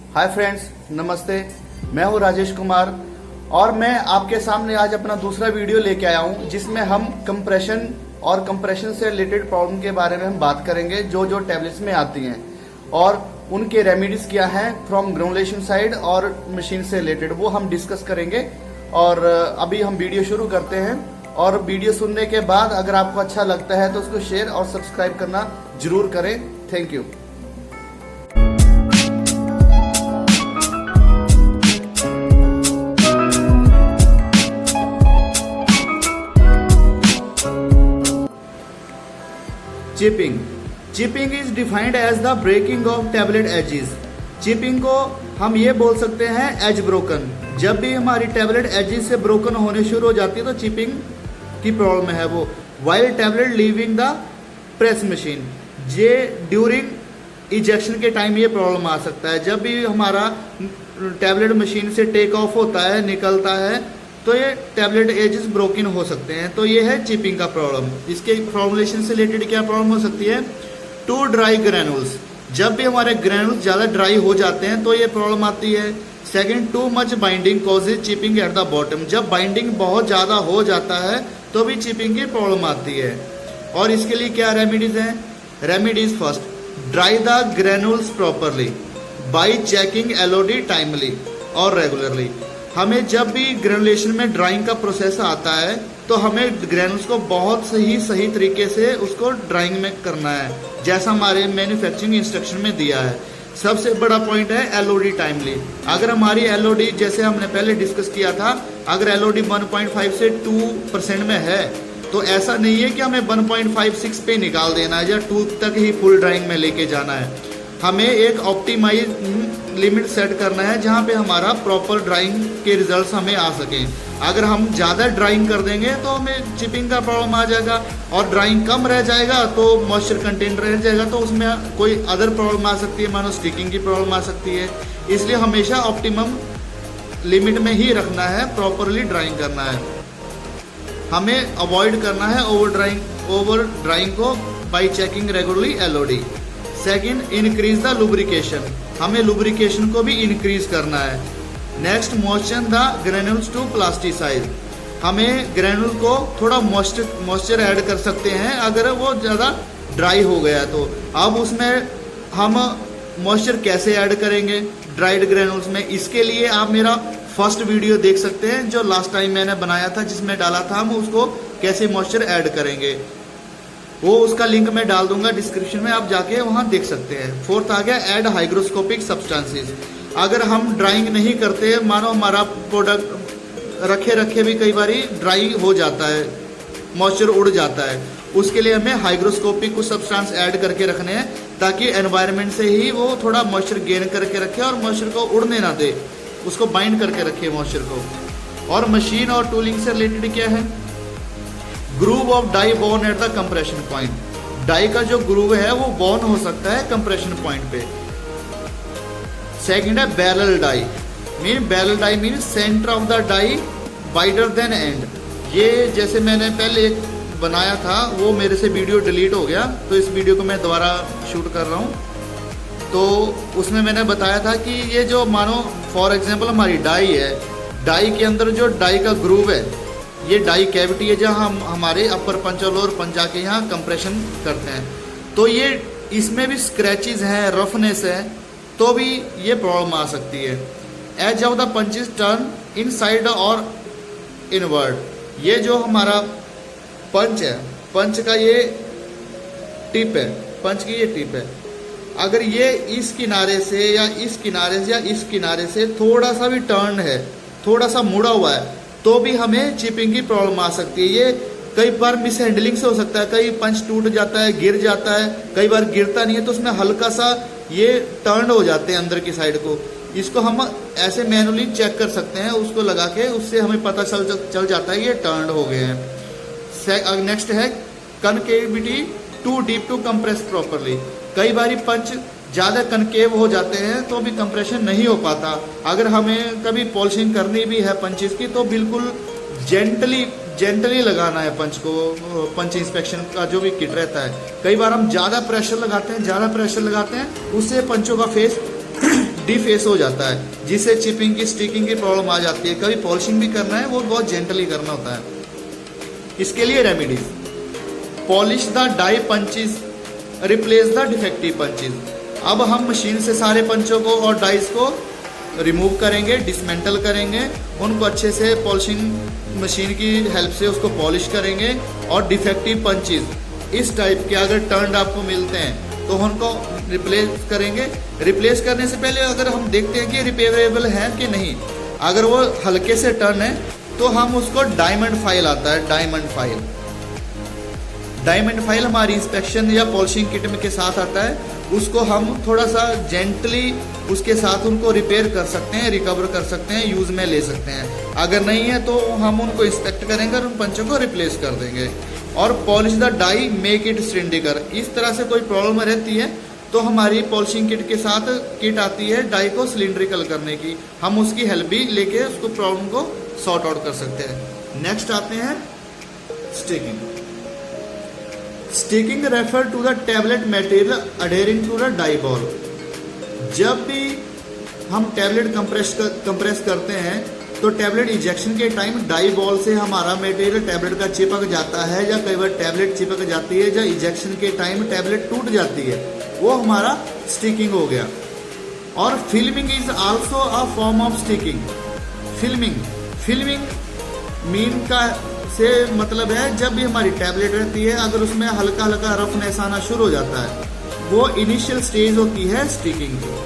Hi friends, नमस्ते। मैं हूं राजेश कुमार और मैं आपके सामने आज अपना दूसरा वीडियो लेके आया हूं जिसमें हम कंप्रेशन और कंप्रेशन से रिलेटेड प्रॉब्लम के बारे में हम बात करेंगे जो टैबलेट्स में आती हैं और उनके रेमेडीज क्या हैं फ्रॉम ग्रेनुलेशन साइड और मशीन से रिलेटेड, वो हम डिस्कस करेंगे। और अभी हम वीडियो शुरू करते हैं और वीडियो सुनने के बाद अगर आपको अच्छा लगता है तो उसको शेयर और सब्सक्राइब करना जरूर करें। Thank you. Chipping is defined as the breaking of tablet edges. Chipping को हम ये बोल सकते हैं एज ब्रोकन। जब भी हमारी टैबलेट एजेस से ब्रोकन होने शुरू हो जाती है तो चिपिंग की प्रॉब्लम है वो। While tablet leaving the press machine, ये ड्यूरिंग इजेक्शन के टाइम ये प्रॉब्लम आ सकता है। जब भी हमारा टैबलेट मशीन से टेक ऑफ होता है, निकलता है, तो ये टैबलेट एजेस ब्रोकन हो सकते हैं। तो ये है चिपिंग का प्रॉब्लम। इसके फॉर्मुलेशन से रिलेटेड क्या प्रॉब्लम हो सकती है? टू ड्राई ग्रैनुल्स, जब भी हमारे ग्रैनुल्स ज़्यादा ड्राई हो जाते हैं तो ये प्रॉब्लम आती है। Second, too much binding causes chipping at the bottom, जब बाइंडिंग बहुत ज़्यादा हो जाता है तो भी चिपिंग की प्रॉब्लम आती है। और इसके लिए क्या रेमेडीज हैं? Remedies first, dry the granules properly by checking Elodie timely और रेगुलरली। हमें जब भी ग्रेनुलेशन में ड्राइंग का प्रोसेस आता है तो हमें ग्रैनुल्स को बहुत सही तरीके से उसको ड्राइंग में करना है, जैसा हमारे मैन्युफैक्चरिंग इंस्ट्रक्शन में दिया है। सबसे बड़ा पॉइंट है एलओडी टाइमली। अगर हमारी एलओडी, जैसे हमने पहले डिस्कस किया था, अगर एलओडी 1.5 से 2% में है तो ऐसा नहीं है कि हमें 1.56 पे निकाल देना है या 2 तक ही फुल ड्राइंग में लेके जाना है। हमें एक ऑप्टिमाइज लिमिट सेट करना है जहाँ पे हमारा प्रॉपर ड्राइंग के रिजल्ट्स हमें आ सकें। अगर हम ज़्यादा ड्राइंग कर देंगे तो हमें चिपिंग का प्रॉब्लम आ जाएगा, और ड्राइंग कम रह जाएगा तो मॉइस्चर कंटेंट रह जाएगा तो उसमें कोई अदर प्रॉब्लम आ सकती है, मानो स्टिकिंग की प्रॉब्लम आ सकती है। इसलिए हमेशा ऑप्टिमम लिमिट में ही रखना है, प्रॉपरली ड्राइंग करना है। हमें अवॉइड करना है ओवर ड्राइंग को by checking regularly LOD. Second, increase the lubrication, हमें लुब्रिकेशन को भी इंक्रीज करना है। Next, moisture the granules to plasticize, हमें ग्रेनुल को थोड़ा मॉइस्चर ऐड कर सकते हैं अगर वो ज़्यादा ड्राई हो गया तो। अब उसमें हम मॉइस्चर कैसे ऐड करेंगे ड्राइड ग्रेनुल्स में? इसके लिए आप मेरा फर्स्ट वीडियो देख सकते हैं जो लास्ट टाइम मैंने बनाया था, जिसमें डाला था हम उसको कैसे मॉइस्चर ऐड करेंगे। वो उसका लिंक मैं डाल दूंगा डिस्क्रिप्शन में, आप जाके वहां देख सकते हैं। फोर्थ आ गया ऐड हाइग्रोस्कोपिक सब्सटेंसेस। अगर हम ड्राइंग नहीं करते, मानो हमारा प्रोडक्ट रखे भी कई बार ड्राई हो जाता है, मॉइस्चर उड़ जाता है, उसके लिए हमें हाइग्रोस्कोपिक कुछ सब्सटेंस ऐड करके रखने हैं ताकि एनवायरनमेंट से ही वो थोड़ा मॉइस्चर गेन करके रखे और मॉइस्चर को उड़ने ना दे, उसको बाइंड करके रखे मॉइस्चर को। और मशीन और टूलिंग से रिलेटेड क्या है? Groove of die worn at the compression point, die का जो ग्रूव है वो बोर्न हो सकता है कंप्रेशन पॉइंट पे। सेकंड है barrel die, barrel die mean centre of the die wider than end. ये जैसे मैंने पहले एक बनाया था, वो मेरे से वीडियो डिलीट हो गया तो इस वीडियो को मैं दोबारा शूट कर रहा हूँ। तो उसमें मैंने बताया था कि ये जो मानो फॉर एग्जाम्पल हमारी डाई है, डाई के अंदर जो डाई का ग्रूव है, ये डाई कैविटी है जहाँ हम हमारे अपर पंच और लोअर पंच जाके यहाँ कंप्रेशन करते हैं। तो ये इसमें भी स्क्रैचेस हैं, रफनेस है, तो भी ये प्रॉब्लम आ सकती है। Edge of the punches turn inside और इनवर्ड, ये जो हमारा पंच है, पंच का ये टिप है, पंच की ये टिप है, अगर ये इस किनारे से या इस किनारे से या इस किनारे से थोड़ा सा भी टर्न है, थोड़ा सा मुड़ा हुआ है, तो भी हमें चिपिंग की प्रॉब्लम आ सकती है। ये कई बार मिस हैंडलिंग से हो सकता है, कई पंच टूट जाता है, गिर जाता है, कई बार गिरता नहीं है तो उसमें हल्का सा ये टर्न हो जाते हैं अंदर की साइड को। इसको हम ऐसे मैनुअली चेक कर सकते हैं, उसको लगा के, उससे हमें पता चल जाता है ये टर्न हो गए हैं। नेक्स्ट है concavity too deep to compress properly, कई बार पंच ज़्यादा कनकेव हो जाते हैं तो भी कंप्रेशन नहीं हो पाता। अगर हमें कभी पॉलिशिंग करनी भी है पंचेस की तो बिल्कुल जेंटली लगाना है पंच को। पंच इंस्पेक्शन का जो भी किट रहता है, कई बार हम ज़्यादा प्रेशर लगाते हैं, उससे पंचों का फेस डिफेस हो जाता है, जिससे चिपिंग की स्टिकिंग की प्रॉब्लम आ जाती है। कभी पॉलिशिंग भी करना है वो बहुत जेंटली करना होता है। इसके लिए remedies: polish the die punches, replace the defective punches. अब हम मशीन से सारे पंचों को और डाइस को रिमूव करेंगे, डिसमेंटल करेंगे, उनको अच्छे से पॉलिशिंग मशीन की हेल्प से उसको पॉलिश करेंगे। और डिफेक्टिव पंचेस इस टाइप के अगर टर्न आपको मिलते हैं तो उनको रिप्लेस करेंगे। रिप्लेस करने से पहले अगर हम देखते हैं कि रिपेयरेबल है कि नहीं, अगर वो हल्के से टर्न है तो हम उसको डायमंड फाइल आता है, डायमंड फाइल हमारी इंस्पेक्शन या पॉलिशिंग किट में के साथ आता है। उसको हम थोड़ा सा जेंटली उसके साथ उनको रिपेयर कर सकते हैं, रिकवर कर सकते हैं, यूज में ले सकते हैं। अगर नहीं है तो हम उनको इंस्पेक्ट करेंगे और उन पंचों को रिप्लेस कर देंगे। और polish the die, make it cylindrical. इस तरह से कोई प्रॉब्लम रहती है तो हमारी पॉलिशिंग किट के साथ किट आती है डाई को सिलिंड्रिकल करने की, हम उसकी हेल्प भी लेके उसको प्रॉब्लम को सॉर्ट आउट कर सकते हैं। नेक्स्ट आते हैं sticking. Sticking refer to the tablet material adhering to the die wall. जब भी हम टैबलेट कंप्रेस करते हैं तो टैबलेट इंजेक्शन के टाइम डाई बॉल से हमारा मटेरियल टैबलेट का चिपक जाता है, या कई बार टैबलेट चिपक जाती है, या इंजेक्शन के टाइम टैबलेट टूट जाती है, वो हमारा स्टिकिंग हो गया। और filming is also a form of sticking. Filming mean का से मतलब है जब भी हमारी टैबलेट रहती है, अगर उसमें हल्का हल्का रफनेस आना शुरू हो जाता है, वो इनिशियल स्टेज होती है स्टिकिंग की।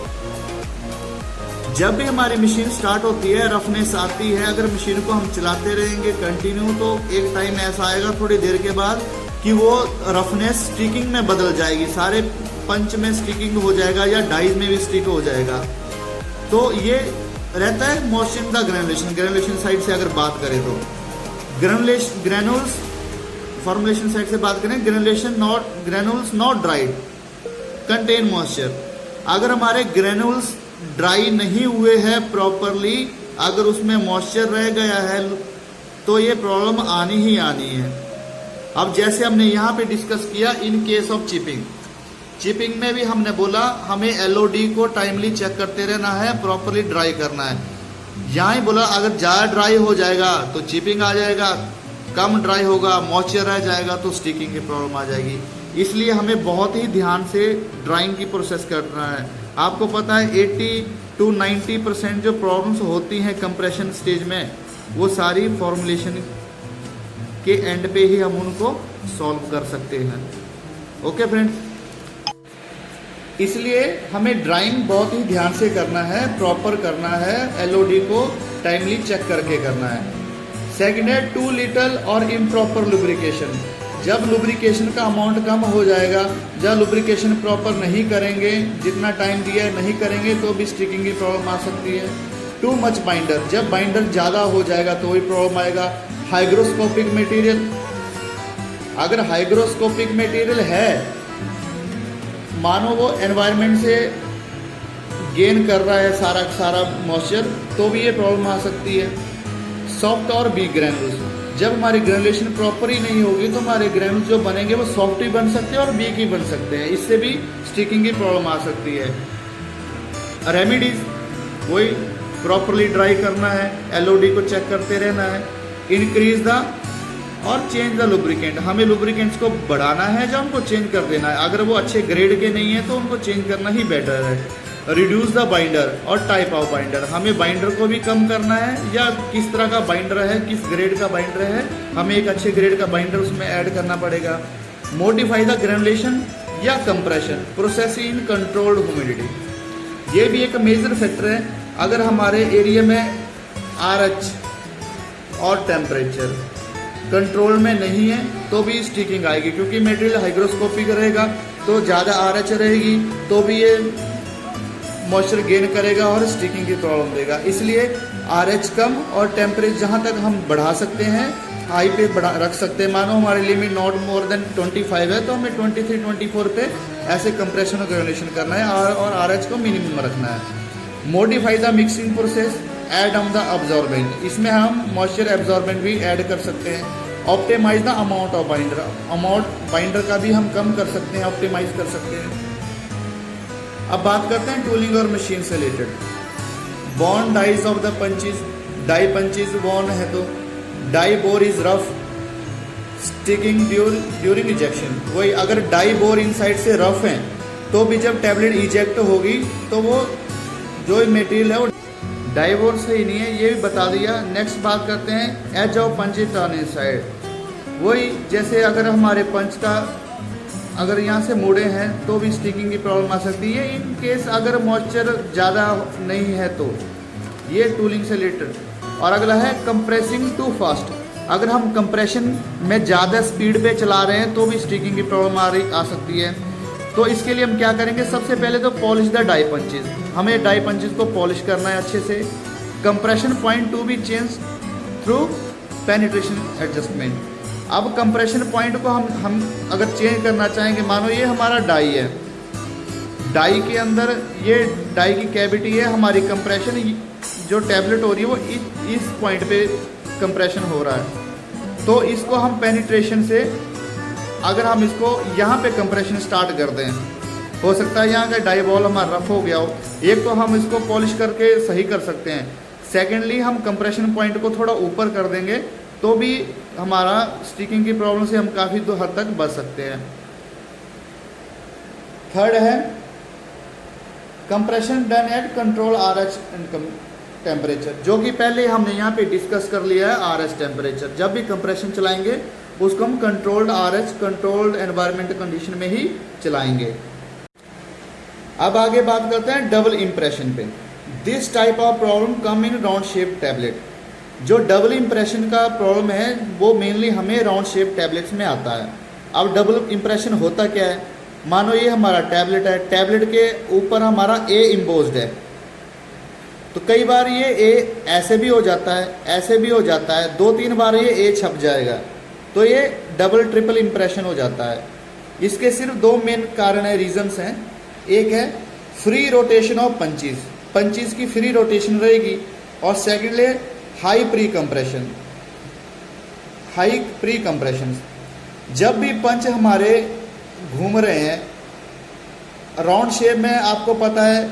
जब भी हमारी मशीन स्टार्ट होती है, रफनेस आती है, अगर मशीन को हम चलाते रहेंगे कंटिन्यू, तो एक टाइम ऐसा आएगा थोड़ी देर के बाद कि वो रफनेस स्टिकिंग में बदल जाएगी, सारे पंच में स्टिकिंग हो जाएगा या डाइज में भी स्टिक हो जाएगा। तो ये रहता है मोशन द ग्रेनुलेशन साइड से अगर बात करें तो ग्रेनुल्स फॉर्मुलेशन साइड से बात करें, granules not dried contain moisture. अगर हमारे ग्रेनुल्स ड्राई नहीं हुए हैं प्रॉपरली, अगर उसमें मॉइस्चर रह गया है तो ये प्रॉब्लम आनी ही आनी है। अब जैसे हमने यहाँ पे डिस्कस किया इन केस ऑफ चिपिंग में भी हमने बोला हमें एलओडी को टाइमली चेक करते रहना है, प्रॉपरली ड्राई करना है। यहाँ ही बोला अगर ज़्यादा ड्राई हो जाएगा तो चिपिंग आ जाएगा, कम ड्राई होगा मॉइस्चर रह जाएगा तो स्टिकिंग की प्रॉब्लम आ जाएगी। इसलिए हमें बहुत ही ध्यान से ड्राइंग की प्रोसेस करना है। आपको पता है 80 to 90% जो प्रॉब्लम्स होती हैं कंप्रेशन स्टेज में, वो सारी फॉर्मुलेशन के एंड पे ही हम उनको सॉल्व कर सकते हैं। ओके फ्रेंड्स, इसलिए हमें ड्राइंग बहुत ही ध्यान से करना है, प्रॉपर करना है, एलओडी को टाइमली चेक करके करना है। सेकंड है टू लिटल और इम्प्रॉपर लुब्रिकेशन। जब लुब्रिकेशन का अमाउंट कम हो जाएगा, जब लुब्रिकेशन प्रॉपर नहीं करेंगे, जितना टाइम दिया है नहीं करेंगे तो भी स्टिकिंग की प्रॉब्लम आ सकती है। टू मच बाइंडर, जब बाइंडर ज़्यादा हो जाएगा तो भी प्रॉब्लम आएगा। हाइग्रोस्कोपिक मटेरियल, अगर हाइग्रोस्कोपिक मटेरियल है, मानो वो एनवायरनमेंट से गेन कर रहा है सारा मॉइस्चर, तो भी ये प्रॉब्लम आ सकती है। सॉफ्ट और वीक ग्रैनुल्स, जब हमारी ग्रेनुलेशन प्रॉपर ही नहीं होगी तो हमारे ग्रैनुल्स जो बनेंगे वो सॉफ्ट भी बन सकते हैं और वीक ही बन सकते हैं, इससे भी स्टिकिंग की प्रॉब्लम आ सकती है। रेमेडीज वही प्रॉपरली ड्राई करना है, एलओडी को चेक करते रहना है, इंक्रीज द और चेंज द लुब्रिकेंट। हमें लुब्रिकेंट्स को बढ़ाना है या उनको चेंज कर देना है। अगर वो अच्छे ग्रेड के नहीं है तो उनको चेंज करना ही बेटर है। रिड्यूस द बाइंडर और टाइप ऑफ बाइंडर, हमें बाइंडर को भी कम करना है, या किस तरह का बाइंडर है, किस ग्रेड का बाइंडर है, हमें एक अच्छे ग्रेड का बाइंडर उसमें ऐड करना पड़ेगा। मॉडिफाई द ग्रेनुलेशन या compression process in controlled humidity, ये भी एक मेजर फैक्टर है। अगर हमारे एरिया में RH और टेम्परेचर कंट्रोल में नहीं है तो भी स्टिकिंग आएगी, क्योंकि मटेरियल हाइग्रोस्कोपिक रहेगा तो ज़्यादा RH रहेगी तो भी ये मॉइस्चर गेन करेगा और स्टिकिंग की प्रॉब्लम देगा। इसलिए RH कम और टेम्परेचर जहाँ तक हम बढ़ा सकते हैं हाई पे रख सकते हैं। मानो हमारे लिमिट नॉट मोर देन 25 है तो हमें 23-24 पे ऐसे कंप्रेशन और ग्रेनुलेशन करना है और RH को मिनिमम रखना है। Modify the mixing process, add on the absorbent, इसमें हम मॉइस्चर एब्जॉर्बेंट भी ऐड कर सकते हैं। Optimise the amount of binder, amount binder का भी हम कम कर सकते हैं, ऑप्टिमाइज कर सकते हैं। अब बात करते हैं टूलिंग और मशीन से related. Worn dies of the punches, die punches worn है तो die bore is rough sticking during ejection. वही अगर डाई बोर इनसाइड से रफ है तो भी जब टैबलेट इजेक्ट होगी तो वो जो मटेरियल है वो डाई बोर सही नहीं है, ये भी बता दिया। नेक्स्ट बात करते हैं edge of punch turn inside. वही जैसे अगर हमारे पंच का अगर यहाँ से मुड़े हैं तो भी स्टिकिंग की प्रॉब्लम आ सकती है। इन केस अगर मॉइस्चर ज़्यादा नहीं है तो ये टूलिंग से रिलेटेड। और अगला है कंप्रेसिंग टू फास्ट। अगर हम कंप्रेशन में ज़्यादा स्पीड पे चला रहे हैं तो भी स्टिकिंग की प्रॉब्लम आ सकती है। तो इसके लिए हम क्या करेंगे, सबसे पहले तो पॉलिश द डाई पंचेज। हमें डाई पंचेज को पॉलिश करना है अच्छे से। Compression point to be change through penetration adjustment. अब कंप्रेशन पॉइंट को हम अगर चेंज करना चाहेंगे, मानो ये हमारा डाई है, डाई के अंदर ये डाई की कैविटी है, हमारी कंप्रेशन जो टैबलेट हो रही है वो इस पॉइंट पे कंप्रेशन हो रहा है। तो इसको हम पेनिट्रेशन से अगर हम इसको यहाँ पे कंप्रेशन स्टार्ट कर दें, हो सकता है यहाँ का डाई बॉल हमारा रफ हो गया हो। एक तो हम इसको पॉलिश करके सही कर सकते हैं, सेकेंडली हम कंप्रेशन पॉइंट को थोड़ा ऊपर कर देंगे तो भी हमारा स्टिकिंग की प्रॉब्लम से हम काफ़ी हद तक बच सकते हैं। थर्ड है compression done at control RH temperature, जो कि पहले हमने यहाँ पे डिस्कस कर लिया है। RH टेम्परेचर जब भी कंप्रेशन चलाएंगे उसको हम controlled RH controlled environment condition में ही चलाएंगे। अब आगे बात करते हैं डबल इम्प्रेशन पे। This type of problem come in round shape tablet. जो डबल इम्प्रेशन का प्रॉब्लम है वो मेनली हमें राउंड शेप टैबलेट्स में आता है। अब डबल इम्प्रेशन होता क्या है, मानो ये हमारा टैबलेट है, टैबलेट के ऊपर हमारा A इम्पोज्ड है, तो कई बार ये A ऐसे भी हो जाता है, ऐसे भी हो जाता है, 2-3 बार ये A छप जाएगा, तो ये डबल ट्रिपल इम्प्रेशन हो जाता है। इसके सिर्फ 2 मेन कारण है, रीजंस हैं। एक है free rotation of punches, punches की फ्री रोटेशन रहेगी, और secondly high pre compression. High pre compression, जब भी पंच हमारे घूम रहे हैं राउंड शेप में, आपको पता है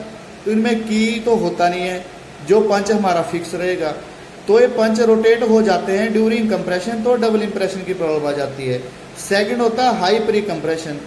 तो इनमें की तो होता नहीं है, जो पंच हमारा फिक्स रहेगा, तो ये पंच रोटेट हो जाते हैं ड्यूरिंग कंप्रेशन, तो डबल इंप्रेशन की प्रॉब्लम आ जाती है। सेकंड होता है हाई प्री कंप्रेशन।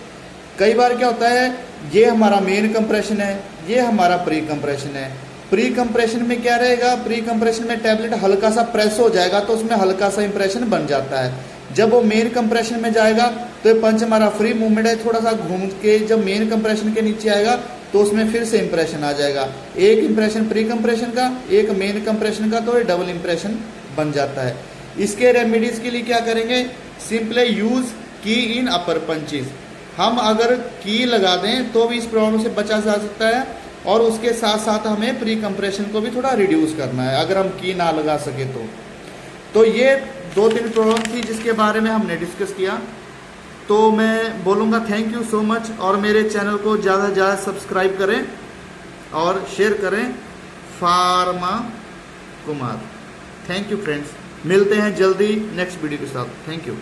कई बार क्या होता है, ये हमारा मेन कंप्रेशन है, ये हमारा प्री कंप्रेशन है। प्री कंप्रेशन में क्या रहेगा, प्री कंप्रेशन में टैबलेट हल्का सा प्रेस हो जाएगा तो उसमें हल्का सा इंप्रेशन बन जाता है। जब वो मेन कंप्रेशन में जाएगा तो ये पंच हमारा फ्री मूवमेंट है, थोड़ा सा घूम के जब मेन कंप्रेशन के नीचे आएगा तो उसमें फिर से इंप्रेशन आ जाएगा। एक इंप्रेशन प्री कंप्रेशन का, एक मेन कंप्रेशन का, तो ये डबल इंप्रेशन बन जाता है। इसके रेमेडीज के लिए क्या करेंगे, सिंपली यूज की इन अपर पंचेज। हम अगर की लगा दें तो भी इस प्रॉब्लम से बचा जा सकता है, और उसके साथ साथ हमें प्री कंप्रेशन को भी थोड़ा रिड्यूस करना है अगर हम की ना लगा सके तो ये 2-3 प्रॉब्लम थी जिसके बारे में हमने डिस्कस किया। तो मैं बोलूँगा थैंक यू सो मच, और मेरे चैनल को ज़्यादा से ज़्यादा सब्सक्राइब करें और शेयर करें। Pharma Kumar, thank you friends, मिलते हैं जल्दी नेक्स्ट वीडियो के साथ। Thank you.